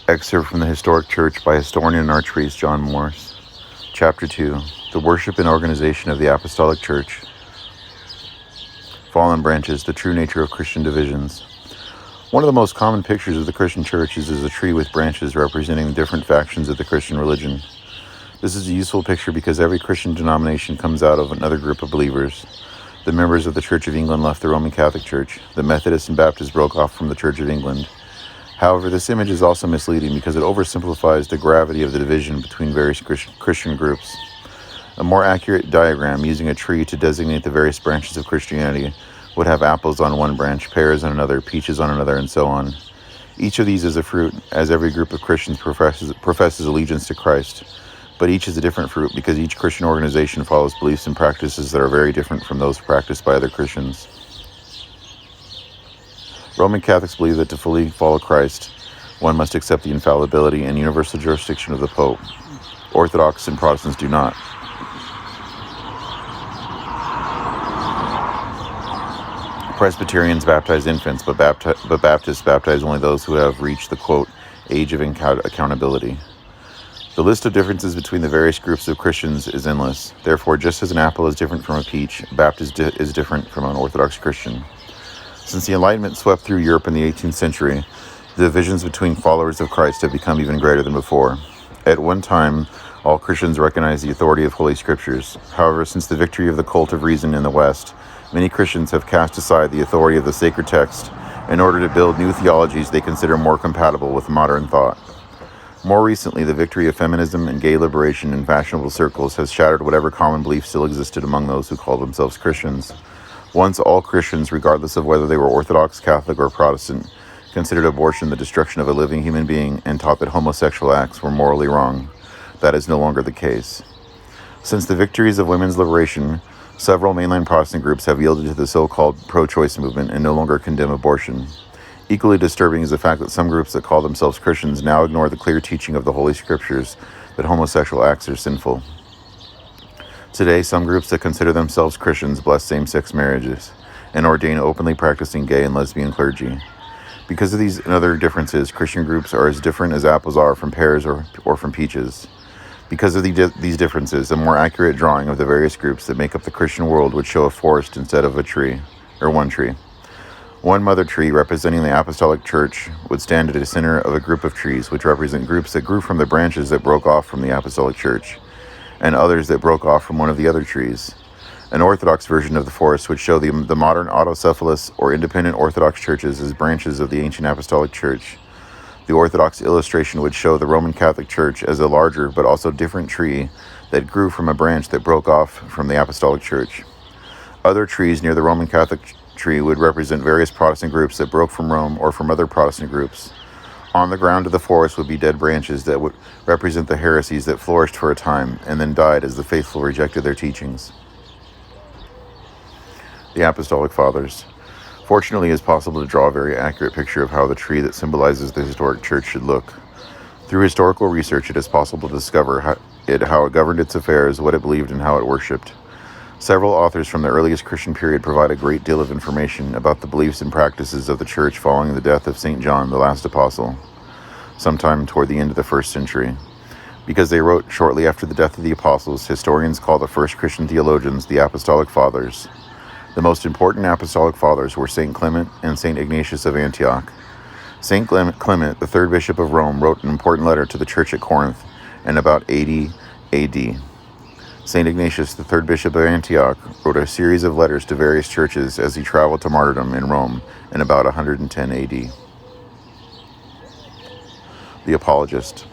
Excerpt from the Historic Church by historian and Archpriest John Morris. Chapter 2. The Worship and Organization of the Apostolic Church. Fallen Branches, the True Nature of Christian Divisions. One of the most common pictures of the Christian Church is as a tree with branches representing the different factions of the Christian religion. This is a useful picture because every Christian denomination comes out of another group of believers. The members of the Church of England left the Roman Catholic Church. The Methodists and Baptists broke off from the Church of England. However, this image is also misleading because it oversimplifies the gravity of the division between various Christian groups. A more accurate diagram using a tree to designate the various branches of Christianity would have apples on one branch, pears on another, peaches on another, and so on. Each of these is a fruit, as every group of Christians professes allegiance to Christ. But each is a different fruit because each Christian organization follows beliefs and practices that are very different from those practiced by other Christians. Roman Catholics believe that to fully follow Christ, one must accept the infallibility and universal jurisdiction of the Pope. Orthodox and Protestants do not. Presbyterians baptize infants, but Baptists baptize only those who have reached the, quote, age of accountability. The list of differences between the various groups of Christians is endless. Therefore, just as an apple is different from a peach, a Baptist is different from an Orthodox Christian. Since the Enlightenment swept through Europe in the 18th century, the divisions between followers of Christ have become even greater than before. At one time, all Christians recognized the authority of Holy Scriptures. However, since the victory of the cult of reason in the West, many Christians have cast aside the authority of the sacred text in order to build new theologies they consider more compatible with modern thought. More recently, the victory of feminism and gay liberation in fashionable circles has shattered whatever common belief still existed among those who call themselves Christians. Once all Christians, regardless of whether they were Orthodox, Catholic, or Protestant, considered abortion the destruction of a living human being and taught that homosexual acts were morally wrong. That is no longer the case. Since the victories of women's liberation, several mainline Protestant groups have yielded to the so-called pro-choice movement and no longer condemn abortion. Equally disturbing is the fact that some groups that call themselves Christians now ignore the clear teaching of the Holy Scriptures that homosexual acts are sinful. Today, some groups that consider themselves Christians bless same-sex marriages and ordain openly practicing gay and lesbian clergy. Because of these and other differences, Christian groups are as different as apples are from pears or from peaches. Because of these differences, a more accurate drawing of the various groups that make up the Christian world would show a forest instead of a tree, or one tree. One mother tree representing the Apostolic Church would stand at the center of a group of trees which represent groups that grew from the branches that broke off from the Apostolic Church, and others that broke off from one of the other trees. An Orthodox version of the forest would show the modern autocephalous or independent Orthodox churches as branches of the ancient Apostolic Church. The Orthodox illustration would show the Roman Catholic Church as a larger but also different tree that grew from a branch that broke off from the Apostolic Church. Other trees near the Roman Catholic tree would represent various Protestant groups that broke from Rome or from other Protestant groups. On the ground of the forest would be dead branches that would represent the heresies that flourished for a time and then died as the faithful rejected their teachings. The Apostolic Fathers. Fortunately, it is possible to draw a very accurate picture of how the tree that symbolizes the historic church should look. Through historical research, it is possible to discover how it governed its affairs, what it believed, and how it worshipped. Several authors from the earliest Christian period provide a great deal of information about the beliefs and practices of the church following the death of St. John, the last apostle, sometime toward the end of the 1st century. Because they wrote shortly after the death of the apostles, historians call the first Christian theologians the Apostolic Fathers. The most important Apostolic Fathers were St. Clement and St. Ignatius of Antioch. St. Clement, the third bishop of Rome, wrote an important letter to the church at Corinth in about 80 AD. St. Ignatius, the third bishop of Antioch, wrote a series of letters to various churches as he traveled to martyrdom in Rome in about 110 AD. The apologist.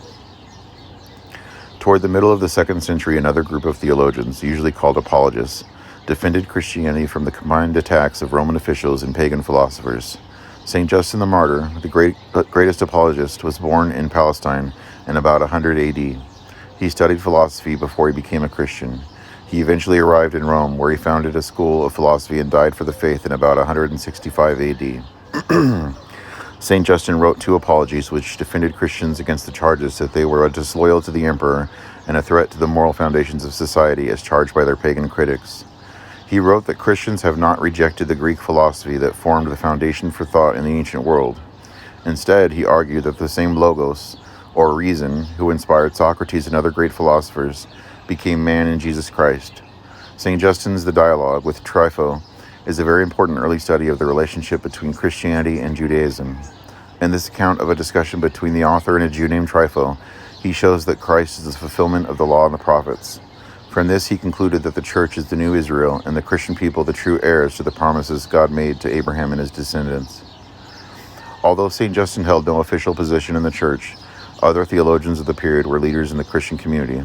Toward the middle of the 2nd century, another group of theologians, usually called apologists, defended Christianity from the combined attacks of Roman officials and pagan philosophers. St. Justin the Martyr, the greatest apologist, was born in Palestine in about 100 AD. He studied philosophy before he became a Christian. He eventually arrived in Rome, where he founded a school of philosophy and died for the faith in about 165 AD. St. Justin wrote 2 apologies which defended Christians against the charges that they were disloyal to the emperor and a threat to the moral foundations of society as charged by their pagan critics. He wrote that Christians have not rejected the Greek philosophy that formed the foundation for thought in the ancient world. Instead, he argued that the same Logos, or reason, who inspired Socrates and other great philosophers, became man in Jesus Christ. St. Justin's The Dialogue with Trypho is a very important early study of the relationship between Christianity and Judaism. In this account of a discussion between the author and a Jew named Trypho, he shows that Christ is the fulfillment of the law and the prophets. From this, he concluded that the Church is the new Israel, and the Christian people the true heirs to the promises God made to Abraham and his descendants. Although St. Justin held no official position in the Church, other theologians of the period were leaders in the Christian community.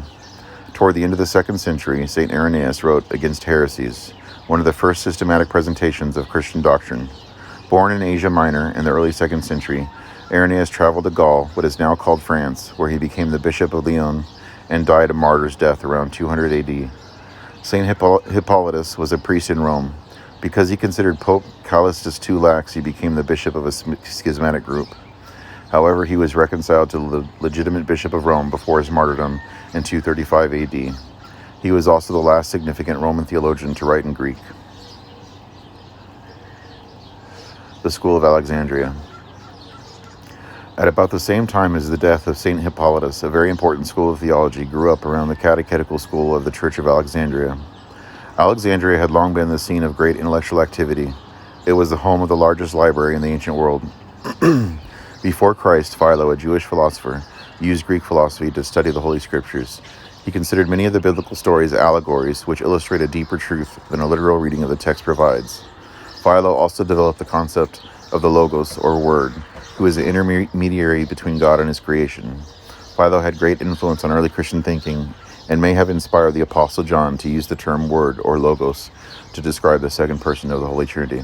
Toward the end of the 2nd century, St. Irenaeus wrote Against Heresies, one of the first systematic presentations of Christian doctrine. Born in Asia Minor in the early 2nd century, Irenaeus traveled to Gaul, what is now called France, where he became the Bishop of Lyon and died a martyr's death around 200 AD. St. Hippolytus was a priest in Rome. Because he considered Pope Callistus too lax, he became the bishop of a schismatic group. However, he was reconciled to the legitimate bishop of Rome before his martyrdom in 235 AD. He was also the last significant Roman theologian to write in Greek. The School of Alexandria. At about the same time as the death of St. Hippolytus, a very important school of theology grew up around the catechetical school of the Church of Alexandria. Alexandria had long been the scene of great intellectual activity. It was the home of the largest library in the ancient world. Before Christ, Philo, a Jewish philosopher, used Greek philosophy to study the Holy Scriptures. He considered many of the biblical stories allegories, which illustrate a deeper truth than a literal reading of the text provides. Philo also developed the concept of the Logos, or Word, who is the intermediary between God and his creation. Philo had great influence on early Christian thinking and may have inspired the Apostle John to use the term Word, or Logos, to describe the second person of the Holy Trinity.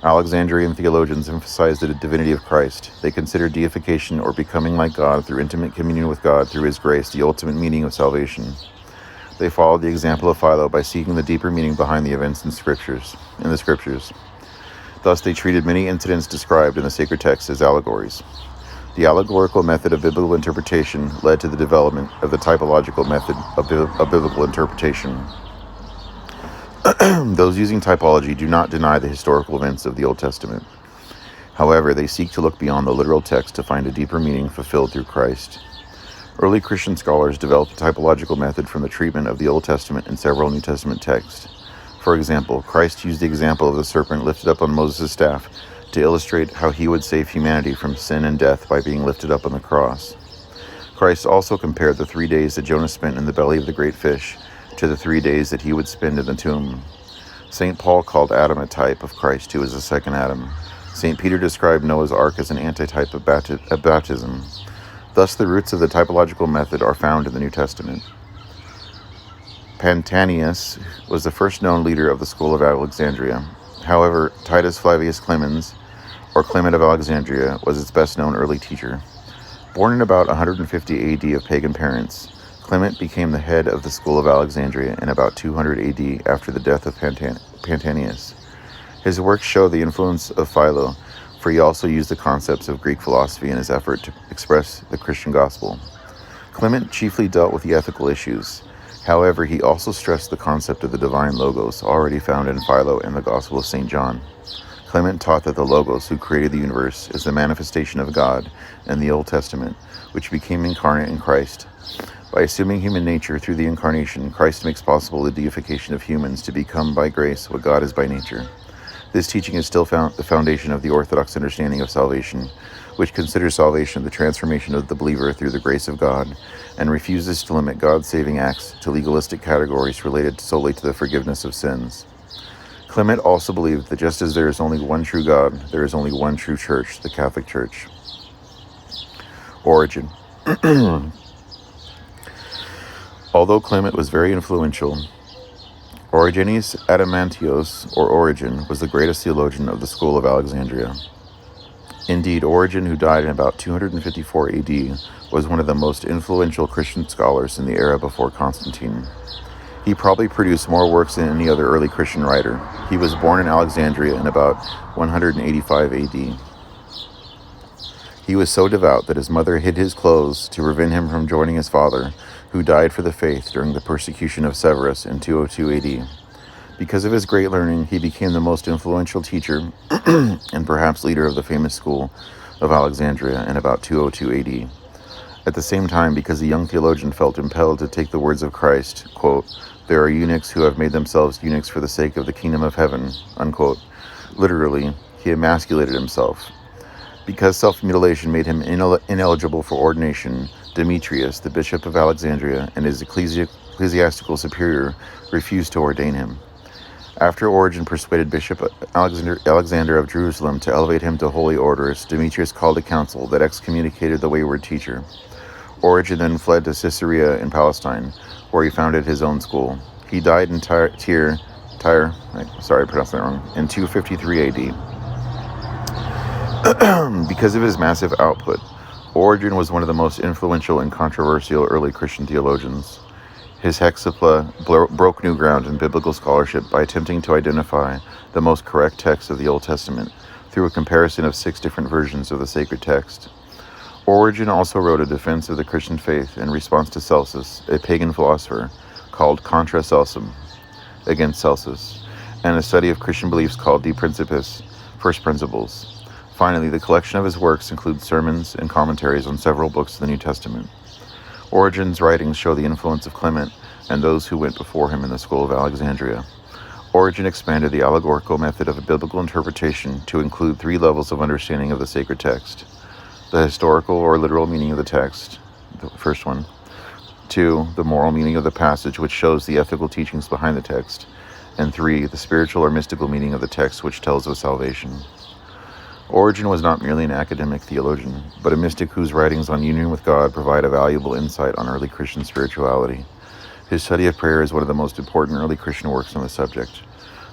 Alexandrian theologians emphasized the divinity of Christ. They considered deification, or becoming like God through intimate communion with God through his grace, the ultimate meaning of salvation. They followed the example of Philo by seeking the deeper meaning behind the events in the Scriptures. Thus, they treated many incidents described in the sacred texts as allegories. The allegorical method of biblical interpretation led to the development of the typological method of biblical interpretation. Those using typology do not deny the historical events of the Old Testament. However, they seek to look beyond the literal text to find a deeper meaning fulfilled through Christ. Early Christian scholars developed a typological method from the treatment of the Old Testament and several New Testament texts. For example, Christ used the example of the serpent lifted up on Moses' staff to illustrate how he would save humanity from sin and death by being lifted up on the cross. Christ also compared the 3 days that Jonah spent in the belly of the great fish to the 3 days that he would spend in the tomb. St. Paul called Adam a type of Christ, who is the second Adam. St. Peter described Noah's Ark as an antitype of baptism. Thus, the roots of the typological method are found in the New Testament. Pantanius was the first known leader of the School of Alexandria. However, Titus Flavius Clemens, or Clement of Alexandria, was its best-known early teacher. Born in about 150 AD of pagan parents, Clement became the head of the School of Alexandria in about 200 AD after the death of Pantanius. His works show the influence of Philo, for he also used the concepts of Greek philosophy in his effort to express the Christian gospel. Clement chiefly dealt with the ethical issues. However, he also stressed the concept of the divine Logos, already found in Philo and the Gospel of St. John. Clement taught that the Logos, who created the universe, is the manifestation of God in the Old Testament, which became incarnate in Christ. By assuming human nature through the incarnation, Christ makes possible the deification of humans to become by grace what God is by nature. This teaching is still the foundation of the Orthodox understanding of salvation, which considers salvation the transformation of the believer through the grace of God, and refuses to limit God's saving acts to legalistic categories related solely to the forgiveness of sins. Clement also believed that just as there is only one true God, there is only one true church, the Catholic Church. Origen. Although Clement was very influential, Origenes Adamantios, or Origen, was the greatest theologian of the School of Alexandria. Indeed, Origen, who died in about 254 AD, was one of the most influential Christian scholars in the era before Constantine. He probably produced more works than any other early Christian writer. He was born in Alexandria in about 185 AD. He was so devout that his mother hid his clothes to prevent him from joining his father, who died for the faith during the persecution of Severus in 202 AD. Because of his great learning, he became the most influential teacher and perhaps leader of the famous school of Alexandria in about 202 AD. At the same time, because the young theologian felt impelled to take the words of Christ, quote, "There are eunuchs who have made themselves eunuchs for the sake of the kingdom of heaven," unquote. Literally, he emasculated himself. Because self-mutilation made him ineligible for ordination, Demetrius, the bishop of Alexandria, and his ecclesiastical superior refused to ordain him. After Origen persuaded Bishop Alexander of Jerusalem to elevate him to holy orders, Demetrius called a council that excommunicated the wayward teacher. Origen then fled to Caesarea in Palestine, where he founded his own school. He died in Tyre, sorry I pronounced that wrong, in 253 AD. Because of his massive output, Origen was one of the most influential and controversial early Christian theologians. His hexapla broke new ground in biblical scholarship by attempting to identify the most correct text of the Old Testament through a comparison of 6 different versions of the sacred text. Origen also wrote a defense of the Christian faith in response to Celsus, a pagan philosopher, called Contra Celsum, against Celsus, and a study of Christian beliefs called De Principiis, First Principles. Finally, the collection of his works includes sermons and commentaries on several books of the New Testament. Origen's writings show the influence of Clement and those who went before him in the School of Alexandria. Origen expanded the allegorical method of a biblical interpretation to include 3 levels of understanding of the sacred text: the historical or literal meaning of the text, the first one; 2, the moral meaning of the passage, which shows the ethical teachings behind the text; and 3, the spiritual or mystical meaning of the text, which tells of salvation. Origen was not merely an academic theologian, but a mystic whose writings on union with God provide a valuable insight on early Christian spirituality. His study of prayer is one of the most important early Christian works on the subject.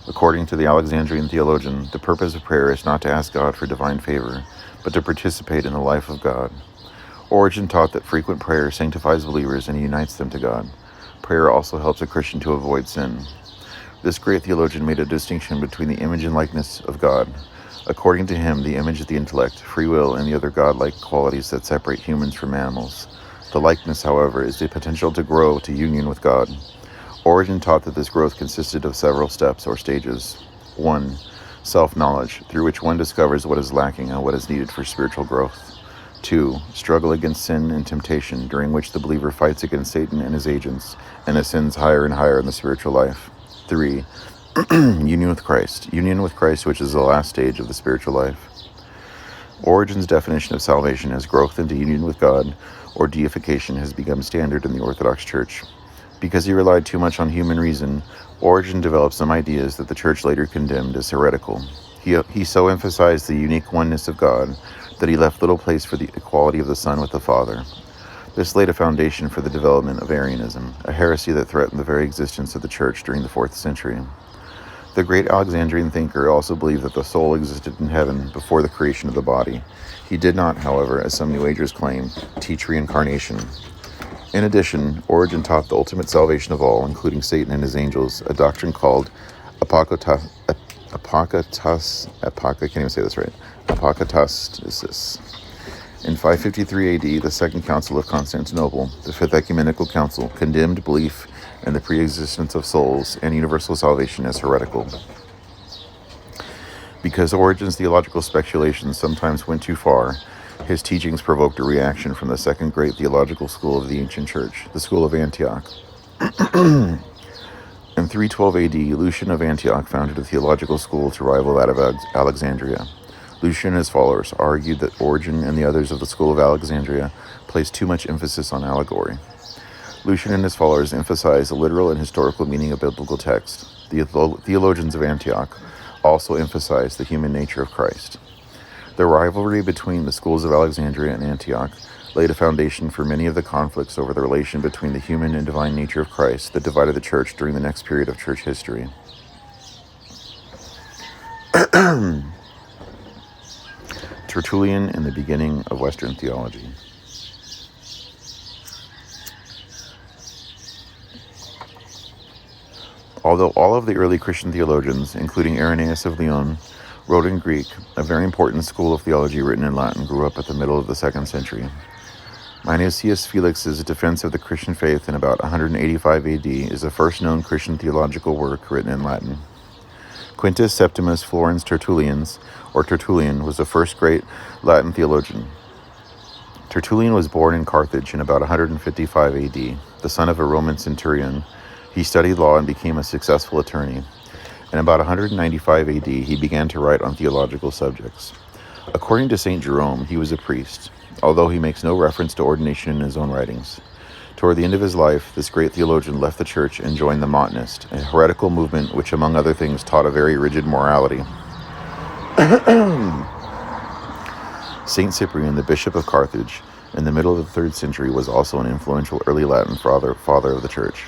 According to the Alexandrian theologian, the purpose of prayer is not to ask God for divine favor, but to participate in the life of God. Origen taught that frequent prayer sanctifies believers and unites them to God. Prayer also helps a Christian to avoid sin. This great theologian made a distinction between the image and likeness of God. According to him, the image is the intellect, free will, and the other godlike qualities that separate humans from animals. The likeness, however, is the potential to grow to union with God. Origen taught that this growth consisted of several steps or stages. 1. Self-knowledge, through which one discovers what is lacking and what is needed for spiritual growth. 2. Struggle against sin and temptation, during which the believer fights against Satan and his agents, and ascends higher and higher in the spiritual life. 3. Union with Christ, which is the last stage of the spiritual life. Origen's definition of salvation as growth into union with God, or deification, has become standard in the Orthodox Church. Because he relied too much on human reason, Origen developed some ideas that the Church later condemned as heretical. He so emphasized the unique oneness of God that he left little place for the equality of the Son with the Father. This laid a foundation for the development of Arianism, a heresy that threatened the very existence of the Church during the 4th century. The great Alexandrian thinker also believed that the soul existed in heaven before the creation of the body. He did not, however, as some New Agers claim, teach reincarnation. In addition, Origen taught the ultimate salvation of all, including Satan and his angels, a doctrine called apokatastasis. In 553 AD, the Second Council of Constantinople, the Fifth Ecumenical Council, condemned belief in the pre-existence of souls and universal salvation as heretical. Because Origen's theological speculations sometimes went too far, his teachings provoked a reaction from the second great theological school of the ancient church, the School of Antioch. In 312 AD, Lucian of Antioch founded a theological school to rival that of Alexandria. Lucian and his followers argued that Origen and the others of the School of Alexandria placed too much emphasis on allegory. Lucian and his followers emphasized the literal and historical meaning of biblical text. The theologians of Antioch also emphasized the human nature of Christ. The rivalry between the schools of Alexandria and Antioch laid a foundation for many of the conflicts over the relation between the human and divine nature of Christ that divided the church during the next period of church history. Tertullian and the beginning of Western theology. Although all of the early Christian theologians, including Irenaeus of Lyon, wrote in Greek, a very important school of theology written in Latin grew up at the middle of the 2nd century. Minucius Felix's defense of the Christian faith in about 185 AD is the first known Christian theological work written in Latin. Quintus Septimus Florens Tertullians, or Tertullian, was the first great Latin theologian. Tertullian was born in Carthage in about 155 AD. The son of a Roman centurion, he studied law and became a successful attorney. In about 195 AD, he began to write on theological subjects. According to St. Jerome, he was a priest, although he makes no reference to ordination in his own writings. Toward the end of his life, this great theologian left the church and joined the Montanist, a heretical movement which, among other things, taught a very rigid morality. Saint Cyprian, the bishop of Carthage, in the middle of the 3rd century, was also an influential early Latin father of the church.